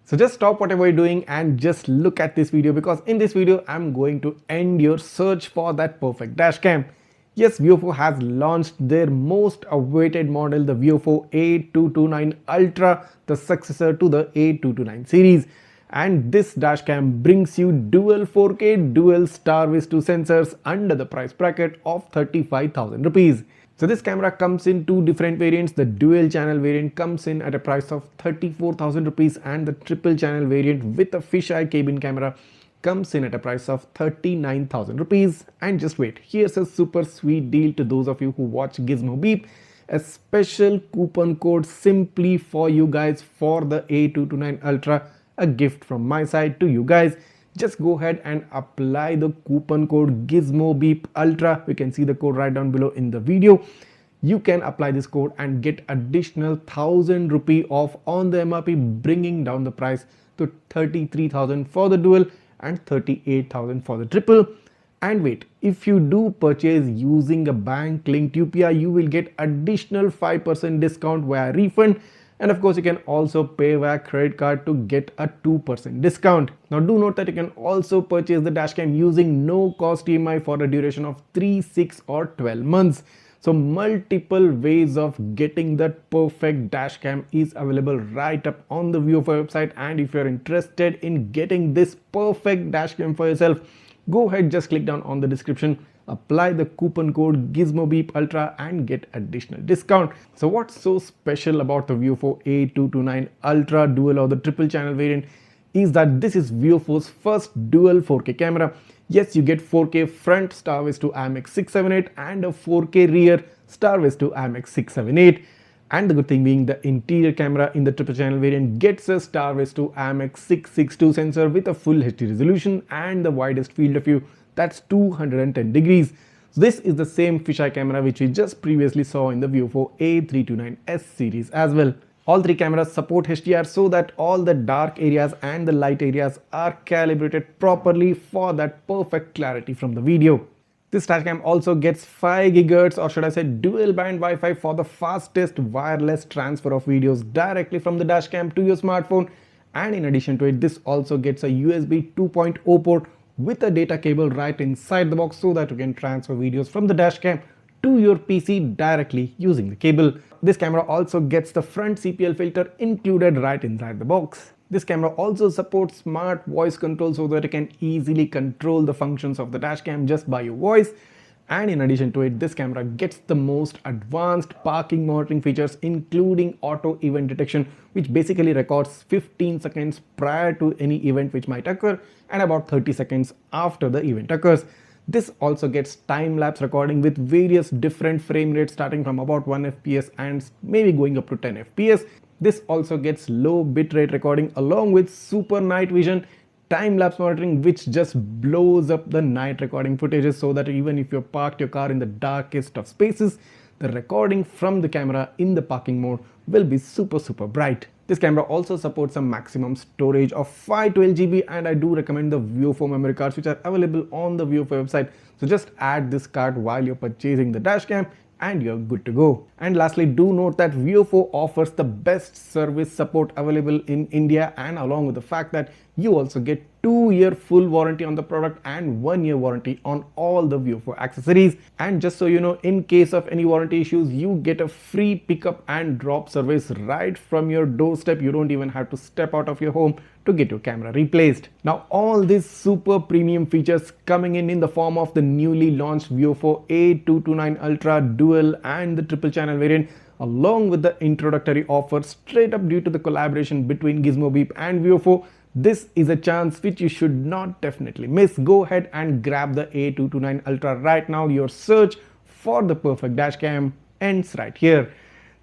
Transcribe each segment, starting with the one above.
So just stop whatever you're doing and just look at this video, because in this video I'm going to end your search for that perfect dash cam. Yes, VIOFO has launched their most awaited model, the VIOFO A229 Ultra, the successor to the A229 series. And this dash cam brings you dual 4K dual Starvis-2 sensors under the price bracket of 35,000 rupees. So this camera comes in two different variants. The dual channel variant comes in at a price of 34,000 rupees, and the triple channel variant with a fisheye cabin camera comes in at a price of 39,000 rupees. And just wait, here's a super sweet deal to those of you who watch Gizmo Beep. A special coupon code simply for you guys for the A229 Ultra, a gift from my side to you guys. Just go ahead and apply the coupon code Gizmo Beep Ultra. You can see the code right down below in the video. You can apply this code and get additional 1,000 rupee off on the MRP, bringing down the price to 33,000 for the dual and 38,000 for the triple. And wait, if you do purchase using a bank linked UPI, you will get additional 5% discount via refund. And of course, you can also pay via credit card to get a 2% discount. Now do note that you can also purchase the dashcam using no cost EMI for a duration of 3, 6 or 12 months. So multiple ways of getting that perfect dashcam is available right up on the VIOFO website. And if you're interested in getting this perfect dashcam for yourself, go ahead, just click down on the description, apply the coupon code Gizmo Beep Ultra and get additional discount. So what's so special about the VIOFO A229 Ultra dual or the triple channel variant is that this is VIOFO's first dual 4K camera. Yes, you get 4K front Starvis-2 IMX678 and a 4K rear Starvis-2 IMX678. And the good thing being, the interior camera in the triple channel variant gets a Starvis-2 IMX662 sensor with a full HD resolution and the widest field of view, that's 210 degrees. So this is the same fisheye camera which we just previously saw in the VIOFO A329S series as well. All three cameras support HDR so that all the dark areas and the light areas are calibrated properly for that perfect clarity from the video. This dashcam also gets 5 GHz, or should I say dual band Wi-Fi, for the fastest wireless transfer of videos directly from the dashcam to your smartphone. And in addition to it, this also gets a USB 2.0 port with a data cable right inside the box so that you can transfer videos from the dashcam to your PC directly using the cable. This camera also gets the front CPL filter included right inside the box. This camera also supports smart voice control so that you can easily control the functions of the dashcam just by your voice. And in addition to it, this camera gets the most advanced parking monitoring features, including auto event detection, which basically records 15 seconds prior to any event which might occur and about 30 seconds after the event occurs. This also gets time-lapse recording with various different frame rates starting from about 1 FPS and maybe going up to 10 FPS. This also gets low bitrate recording along with super night vision time-lapse monitoring, which just blows up the night recording footages so that even if you parked your car in the darkest of spaces, the recording from the camera in the parking mode will be super bright. This camera also supports a maximum storage of 512 GB, and I do recommend the VIOFO memory cards which are available on the VIOFO website. So just add this card while you're purchasing the dashcam and you're good to go. And lastly, do note that VIOFO offers the best service support available in India, and along with the fact that you also get 2-year full warranty on the product and 1-year warranty on all the VIOFO accessories. And just so you know, in case of any warranty issues, you get a free pickup and drop service right from your doorstep. You don't even have to step out of your home to get your camera replaced. Now all these super premium features coming in the form of the newly launched VIOFO A229 Ultra dual and the triple channel variant, along with the introductory offer straight up due to the collaboration between Gizmo Beep and VIOFO. This is a chance which you should not definitely miss. Go ahead and grab the A229 Ultra right now. Your search for the perfect dashcam ends right here.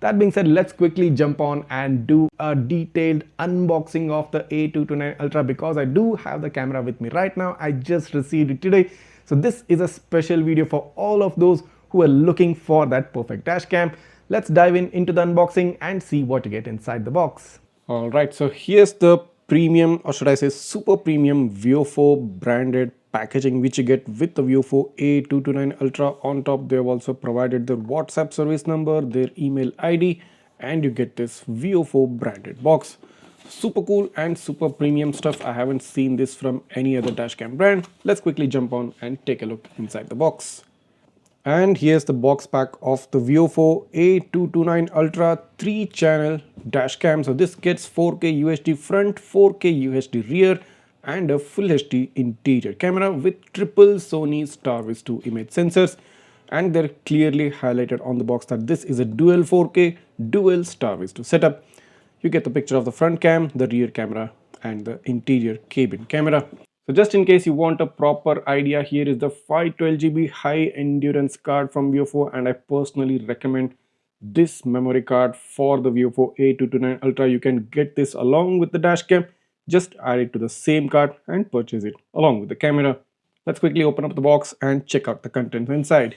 That being said, let's quickly jump on and do a detailed unboxing of the A229 Ultra, because I do have the camera with me right now. I just received it today. So this is a special video for all of those who are looking for that perfect dashcam. Let's dive into the unboxing and see what you get inside the box. Alright, so here's the premium, or should I say super premium VIOFO branded packaging which you get with the VIOFO A229 Ultra. On top they have also provided their WhatsApp service number, their email ID, and you get this VIOFO branded box. Super cool and super premium stuff. I haven't seen this from any other dashcam brand. Let's quickly jump on and take a look inside the box. And here's the box pack of the VIOFO A229 Ultra 3-channel dashcam. So this gets 4K UHD front, 4K UHD rear, and a full HD interior camera with triple Sony Starvis-2 image sensors. And they're clearly highlighted on the box that this is a dual 4K, dual Starvis-2 setup. You get the picture of the front cam, the rear camera, and the interior cabin camera. So just in case you want a proper idea, here is the 512 GB high endurance card from VIOFO, and I personally recommend this memory card for the VIOFO A229 Ultra. You can get this along with the dashcam. Just add it to the same card and purchase it along with the camera. Let's quickly open up the box and check out the contents inside.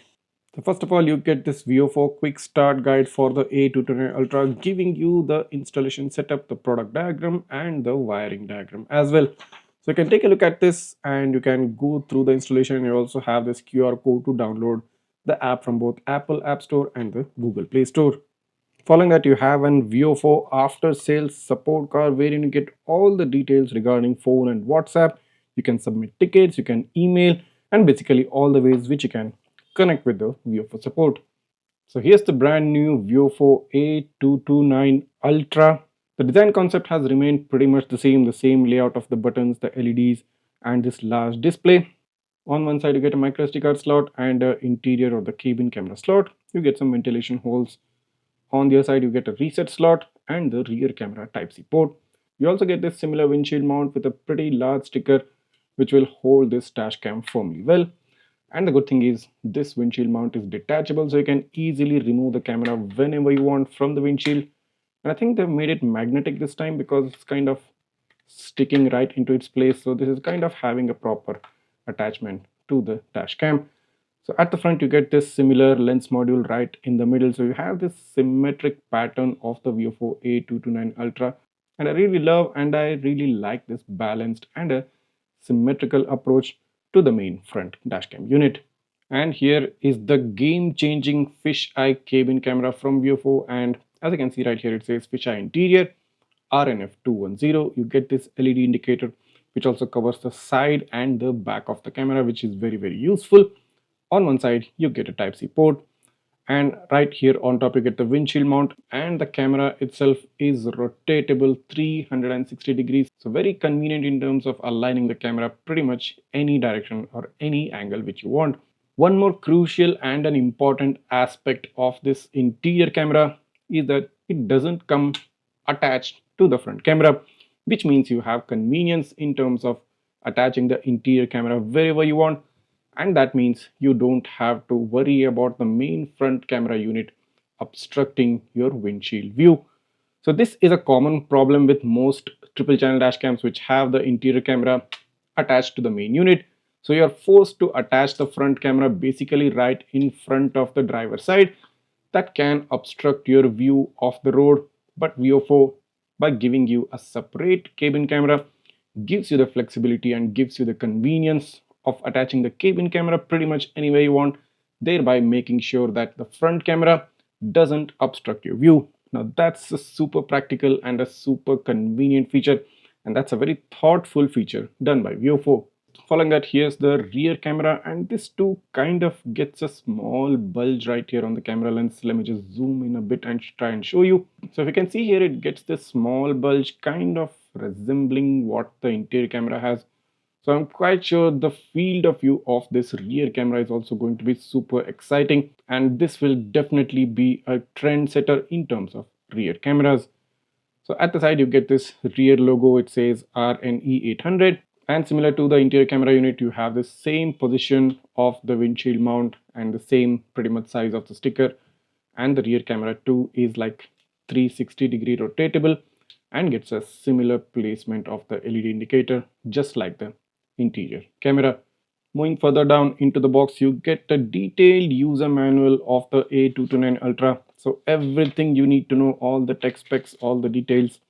So first of all, you get this VIOFO quick start guide for the A229 Ultra, giving you the installation setup, the product diagram, and the wiring diagram as well. So you can take a look at this and you can go through the installation. You also have this QR code to download the app from both Apple App Store and the Google Play Store. Following that, you have an VIOFO after sales support card wherein you get all the details regarding phone and WhatsApp. You can submit tickets, you can email, and basically all the ways which you can connect with the VIOFO support. So here's the brand new VIOFO A229 Ultra. The design concept has remained pretty much the same layout of the buttons, the LEDs, and this large display. On one side you get a micro SD card slot and an interior or the cabin camera slot. You get some ventilation holes. On the other side you get a reset slot and the rear camera Type-C port. You also get this similar windshield mount with a pretty large sticker which will hold this dash cam firmly well. And the good thing is this windshield mount is detachable, so you can easily remove the camera whenever you want from the windshield. And I think they've made it magnetic this time because it's kind of sticking right into its place. So this is kind of having a proper attachment to the dash cam. So at the front you get this similar lens module right in the middle. So you have this symmetric pattern of the VIOFO A229 Ultra. And I really love and I really like this balanced and a symmetrical approach to the main front dashcam unit. And here is the game-changing fisheye cabin camera from VIOFO, and as you can see right here it says fisheye interior RNF210. You get this LED indicator which also covers the side and the back of the camera, which is very useful. On one side you get a Type-C port, and right here on top you get the windshield mount, and the camera itself is rotatable 360 degrees, so very convenient in terms of aligning the camera pretty much any direction or any angle which you want. One more crucial and an important aspect of this interior camera is that it doesn't come attached to the front camera, which means you have convenience in terms of attaching the interior camera wherever you want. And that means you don't have to worry about the main front camera unit obstructing your windshield view. So this is a common problem with most triple channel dash cams which have the interior camera attached to the main unit. So you're forced to attach the front camera basically right in front of the driver's side. That can obstruct your view of the road, but VIOFO, by giving you a separate cabin camera, gives you the flexibility and gives you the convenience of attaching the cabin camera pretty much anywhere you want, thereby making sure that the front camera doesn't obstruct your view. Now that's a super practical and a super convenient feature, and that's a very thoughtful feature done by VIOFO. Following that, here's the rear camera, and this too kind of gets a small bulge right here on the camera lens. Let me just zoom in a bit and try and show you. So if you can see here, it gets this small bulge kind of resembling what the interior camera has. So I'm quite sure the field of view of this rear camera is also going to be super exciting, and this will definitely be a trendsetter in terms of rear cameras. So at the side you get this rear logo, it says RNE800, and similar to the interior camera unit you have the same position of the windshield mount and the same pretty much size of the sticker, and the rear camera too is like 360-degree rotatable and gets a similar placement of the LED indicator just like the interior camera. Moving further down into the box, you get a detailed user manual of the A229 Ultra. So everything you need to know, all the tech specs, all the details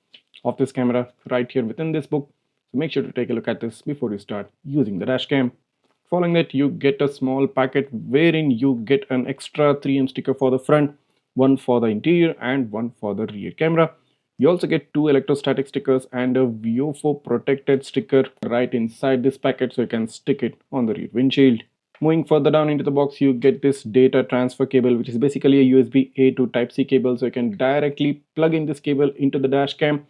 of this camera right here within this book. So make sure to take a look at this before you start using the dashcam. Following that, you get a small packet wherein you get an extra 3M sticker for the front, one for the interior and one for the rear camera. You also get two electrostatic stickers and a VIOFO protected sticker right inside this packet, so you can stick it on the rear windshield. Moving further down into the box, you get this data transfer cable, which is basically a USB A to Type-C cable, so you can directly plug in this cable into the dash cam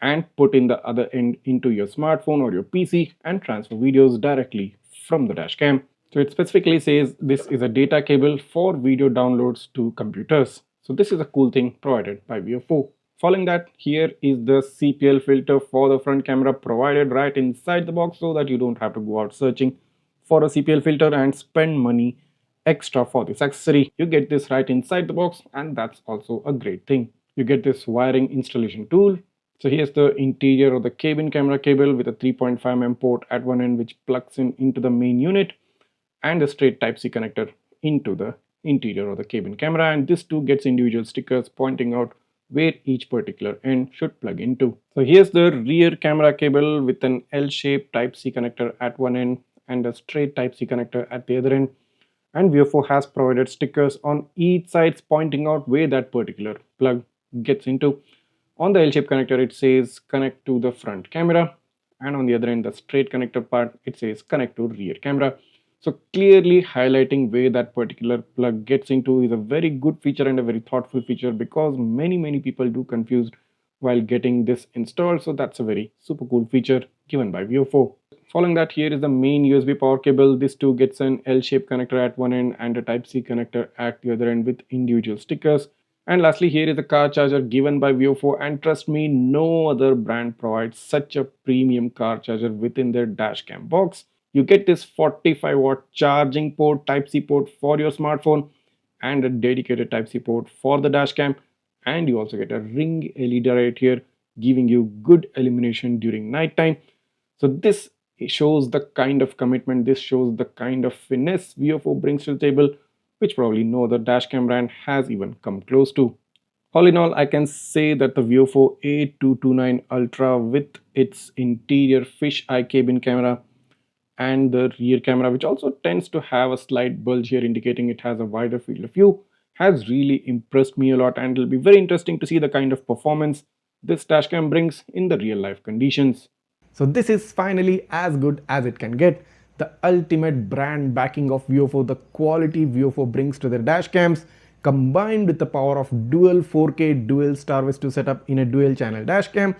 and put in the other end into your smartphone or your PC and transfer videos directly from the dash cam. So it specifically says this is a data cable for video downloads to computers. So this is a cool thing provided by VIOFO. Following that, here is the CPL filter for the front camera provided right inside the box, so that you don't have to go out searching for a CPL filter and spend money extra for this accessory. You get this right inside the box, and that's also a great thing. You get this wiring installation tool. So here's the interior of the cabin camera cable with a 3.5mm port at one end, which plugs in into the main unit, and a straight Type-C connector into the interior of the cabin camera, and this too gets individual stickers pointing out where each particular end should plug into. So here's the rear camera cable with an L-shaped Type-C connector at one end and a straight Type-C connector at the other end, and VIOFO has provided stickers on each side pointing out where that particular plug gets into. On the L-shaped connector it says connect to the front camera, and on the other end, the straight connector part, it says connect to rear camera. So clearly highlighting where that particular plug gets into is a very good feature and a very thoughtful feature, because many people do confused while getting this installed. So that's a very super cool feature given by VIOFO. Following that, here is the main USB power cable. This too gets an L-shaped connector at one end and a Type-C connector at the other end with individual stickers. And lastly, here is the car charger given by VIOFO, and trust me, no other brand provides such a premium car charger within their dashcam box. You get this 45-watt charging port, Type-C port for your smartphone, and a dedicated Type-C port for the dashcam, and you also get a ring LED right here giving you good illumination during nighttime. So this shows the kind of commitment, this shows the kind of finesse VIOFO brings to the table, which probably no other dashcam brand has even come close to. All in all, I can say that the VIOFO A229 Ultra with its interior fisheye cabin camera and the rear camera, which also tends to have a slight bulge here indicating it has a wider field of view, has really impressed me a lot, and it'll be very interesting to see the kind of performance this dashcam brings in the real life conditions. So this is finally as good as it can get. The ultimate brand backing of VIOFO, the quality VIOFO brings to their dashcams, combined with the power of dual 4K dual Starvis-2 setup in a dual channel dashcam.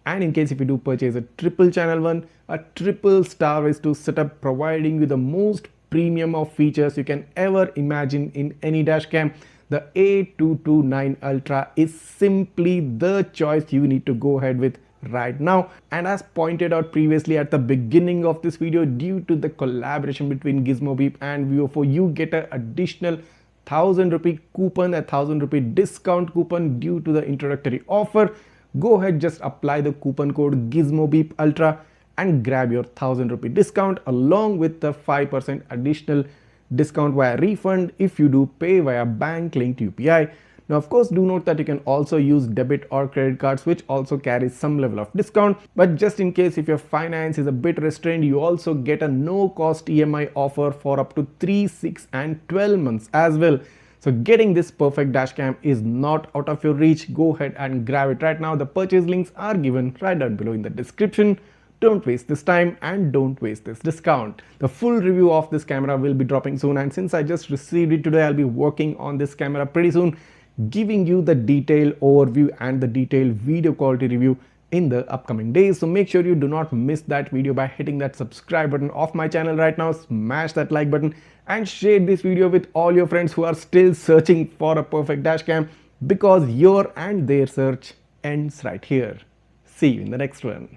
And in case if you do purchase a triple channel one, a triple Starvis-2 setup providing you the most premium of features you can ever imagine in any dashcam, the A229 Ultra is simply the choice you need to go ahead with right now. And as pointed out previously at the beginning of this video, due to the collaboration between Gizmobeep and VIOFO, you get an additional 1000 rupee coupon, a 1000 rupee discount coupon due to the introductory offer. Go ahead, just apply the coupon code Gizmobeep Ultra and grab your 1000 rupee discount along with the 5% additional discount via refund if you do pay via bank linked UPI. Now of course, do note that you can also use debit or credit cards, which also carries some level of discount, but just in case if your finance is a bit restrained, you also get a no cost EMI offer for up to 3, 6 and 12 months as well. So getting this perfect dashcam is not out of your reach. Go ahead and grab it right now. The purchase links are given right down below in the description. Don't waste this time and don't waste this discount. The full review of this camera will be dropping soon, and since I just received it today, I'll be working on this camera pretty soon, giving you the detailed overview and the detailed video quality review in the upcoming days. So make sure you do not miss that video by hitting that subscribe button of my channel right now, smash that like button and share this video with all your friends who are still searching for a perfect dashcam, because your and their search ends right here. See you in the next one.